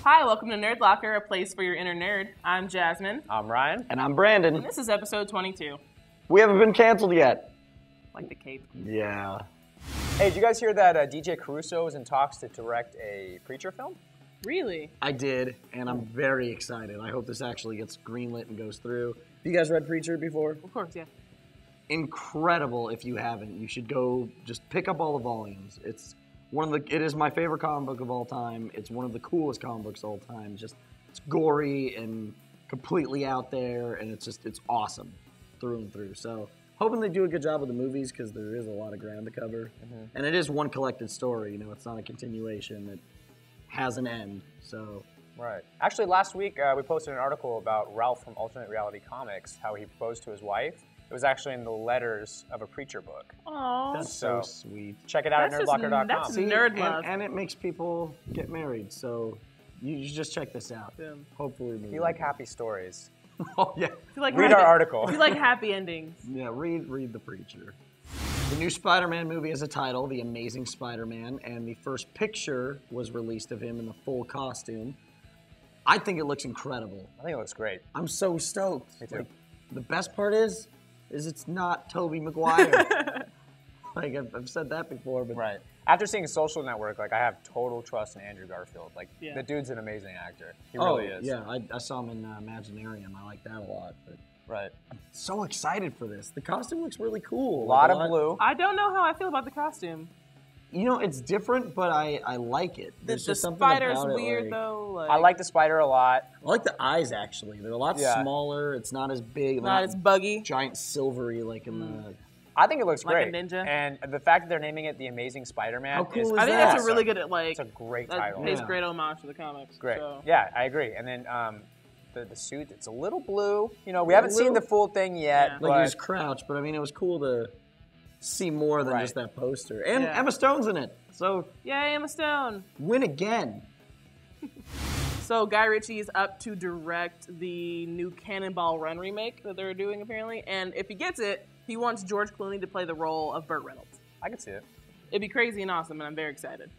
Hi, welcome to Nerdlocker, a place for your inner nerd. I'm Jasmine. I'm Ryan. And I'm Brandon. And this is episode 22. We haven't been canceled yet. Like the cape. Yeah. Hey, did you guys hear that DJ Caruso is in talks to direct a Preacher film? Really? I did, and I'm very excited. I hope this actually gets greenlit and goes through. Have you guys read Preacher before? Of course, yeah. Incredible. If you haven't, you should go just pick up all the volumes. It is my favorite comic book of all time. It's one of the coolest comic books of all time. It's gory and completely out there, and it's awesome through and through. So hoping they do a good job with the movies because there is a lot of ground to cover. Mm-hmm. And it is one collected story. You know, it's not a continuation that has an end. So right. Actually, last week we posted an article about Ralph from Alternate Reality Comics, how he proposed to his wife. It was actually in the letters of a Preacher book. Aww. That's so sweet. Check it out at nerdlocker.com. That's nerd love. And it makes people get married. So you just check this out. Yeah. Hopefully. If you like happy stories, oh yeah. Read our article. If you like happy endings. Yeah, read The Preacher. The new Spider-Man movie has a title, The Amazing Spiderman, and the first picture was released of him in the full costume. I think it looks incredible. I think it looks great. I'm so stoked. Me too. The best part is it's not Tobey Maguire. Like I've said that before, but right. After seeing Social Network, I have total trust in Andrew Garfield. The dude's an amazing actor. He really is. Yeah, I saw him in Imaginarium. I like that a lot. But right. I'm so excited for this. The costume looks really cool. A lot of blue. I don't know how I feel about the costume. You know, it's different, but I like it. The spider's weird, though. I like the spider a lot. I like the eyes, actually. They're a lot smaller. It's not as big. Not as buggy. Giant silvery, like in the... I think it looks like great. a ninja. And the fact that they're naming it The Amazing Spider-Man How cool is that? I think that's a really good, it's a great title. Pays great homage to the comics. Great. So. Yeah, I agree. And then the suit, it's a little blue. You know, we haven't seen the full thing yet. Yeah. But like he was crouched, but I mean, it was cool to see more than just that poster. And Emma Stone's in it. So yay, Emma Stone. Win again. So Guy Ritchie is up to direct the new Cannonball Run remake that they're doing, apparently. And if he gets it, he wants George Clooney to play the role of Burt Reynolds. I can see it. It'd be crazy and awesome, and I'm very excited.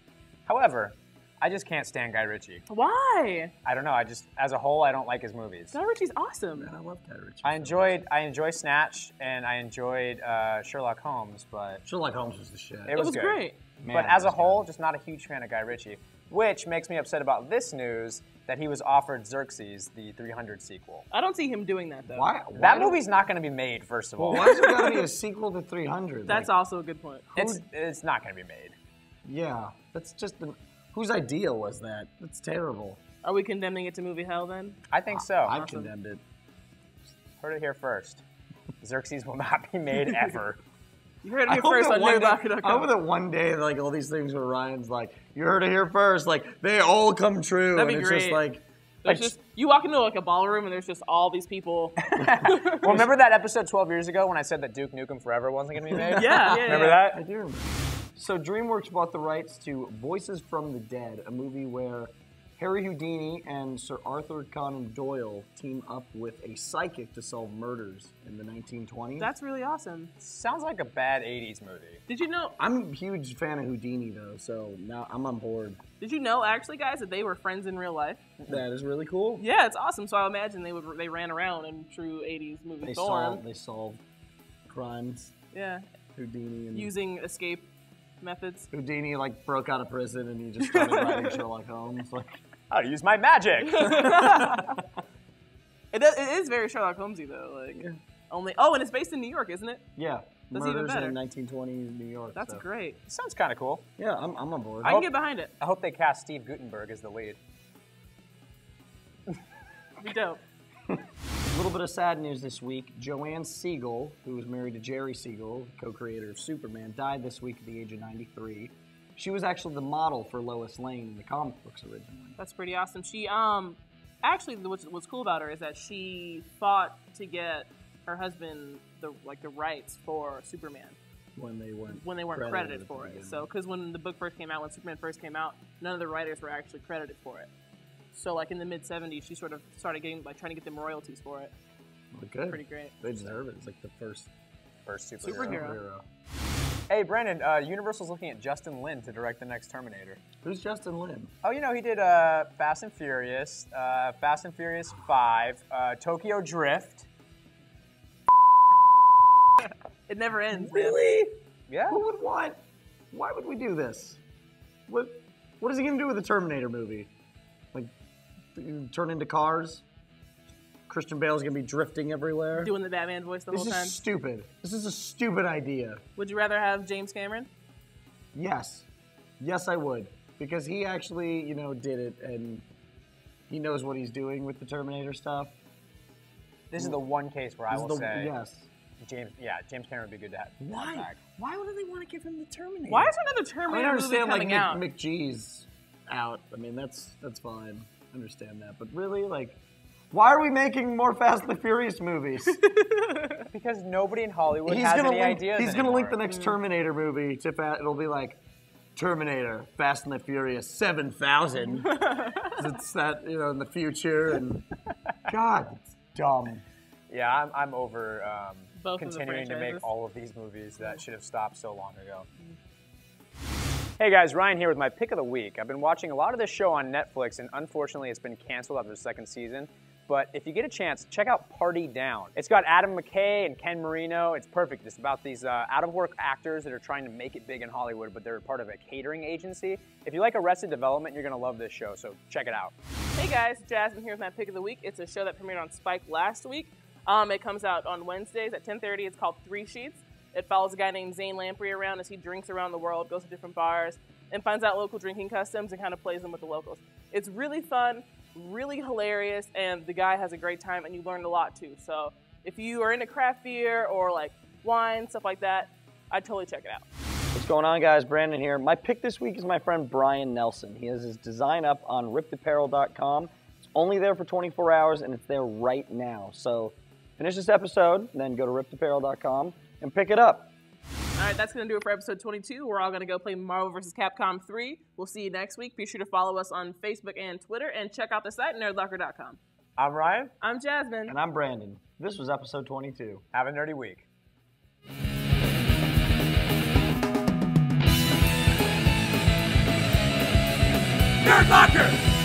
However, I just can't stand Guy Ritchie. Why? I don't know. As a whole, I don't like his movies. Guy Ritchie's awesome. Man, I love Guy Ritchie. I enjoy Snatch, and I enjoyed Sherlock Holmes, but... Sherlock Holmes was the shit. It was great. Man, but as a whole, just not a huge fan of Guy Ritchie, which makes me upset about this news that he was offered Xerxes, the 300 sequel. I don't see him doing that, though. Why that movie's not going to be made, first of all. Well, why is it got to be a sequel to 300? That's also a good point. It's not going to be made. Yeah, that's just whose idea was that? That's terrible. Are we condemning it to movie hell then? I think so. I've condemned it. Heard it here first. Xerxes will not be made ever. You heard it here first on Nerdlocker.com. I hope that one day, like, all these things where Ryan's like, you heard it here first, like, they all come true. That'd be and it's great. just like... There's just, you walk into like a ballroom and there's just all these people. Well, remember that episode 12 years ago when I said that Duke Nukem Forever wasn't going to be made? Yeah. Remember that? I do remember. So DreamWorks bought the rights to Voices from the Dead, a movie where Harry Houdini and Sir Arthur Conan Doyle team up with a psychic to solve murders in the 1920s. That's really awesome. Sounds like a bad 80s movie. Did you know? I'm a huge fan of Houdini, though, so now I'm on board. Did you know, actually, guys, that they were friends in real life? That is really cool. Yeah, it's awesome. So I imagine they ran around in true 80s movie form. They solved crimes. Yeah. Houdini and using escape methods. Houdini like broke out of prison and he just started writing Sherlock Holmes. Like, I'll use my magic. It is very Sherlock Holmesy though. Like and it's based in New York, isn't it? Yeah. That's Murders even better. in 1920s New York. That's great. Sounds kind of cool. Yeah, I'm on board. I can get behind it. I hope they cast Steve Guttenberg as the lead. Be dope. A little bit of sad news this week. Joanne Siegel, who was married to Jerry Siegel, co-creator of Superman, died this week at the age of 93. She was actually the model for Lois Lane in the comic books originally. That's pretty awesome. She actually what's cool about her is that she fought to get her husband the rights for Superman when they weren't credited for it. So because when the book first came out, when Superman first came out, none of the writers were actually credited for it. So like in the mid '70s, she sort of started trying to get them royalties for it. Well, good. Pretty great. They deserve it. It's like the first superhero. Hey, Brandon, Universal's looking at Justin Lin to direct the next Terminator. Who's Justin Lin? Oh, you know, he did Fast and Furious 5, Tokyo Drift. It never ends. Really? Yeah. Who would want? Why would we do this? What is he gonna do with the Terminator movie? Like, turn into cars? Christian Bale's gonna be drifting everywhere? Doing the Batman voice the whole time. This is stupid. This is a stupid idea. Would you rather have James Cameron? Yes. Yes, I would. Because he actually, you know, did it, and he knows what he's doing with the Terminator stuff. This is the one case where I will say yes. James Cameron would be good to have. Why? Back. Why would they want to give him the Terminator? Why is another Terminator movie coming out? McGee's out. I mean, that's fine. I understand that. But really, like, why are we making more Fast and the Furious movies? Because nobody in Hollywood has any ideas. He's going to link the next Terminator movie to it'll be like Terminator, Fast and the Furious 7000. It's that, you know, in the future, and God, it's dumb. Yeah, I'm over Both continuing of the to make franchises. all of these movies that should have stopped so long ago. Hey guys, Ryan here with my pick of the week. I've been watching a lot of this show on Netflix, and unfortunately it's been canceled after the second season. But if you get a chance, check out Party Down. It's got Adam McKay and Ken Marino. It's perfect. It's about these out-of-work actors that are trying to make it big in Hollywood, but they're part of a catering agency. If you like Arrested Development, you're going to love this show, so check it out. Hey guys, Jasmine here with my pick of the week. It's a show that premiered on Spike last week. It comes out on Wednesdays at 10:30. It's called 3 Sheets. It follows a guy named Zane Lamprey around as he drinks around the world, goes to different bars, and finds out local drinking customs and kind of plays them with the locals. It's really fun, really hilarious, and the guy has a great time, and you learn a lot too. So if you are into craft beer or like wine, stuff like that, I'd totally check it out. What's going on, guys? Brandon here. My pick this week is my friend Brian Nelson. He has his design up on RIPTApparel.com. It's only there for 24 hours, and it's there right now. So finish this episode, and then go to RIPTApparel.com and pick it up. All right, that's going to do it for episode 22. We're all going to go play Marvel vs. Capcom 3. We'll see you next week. Be sure to follow us on Facebook and Twitter, and check out the site, nerdlocker.com. I'm Ryan. I'm Jasmine. And I'm Brandon. This was episode 22. Have a nerdy week. Nerdlocker!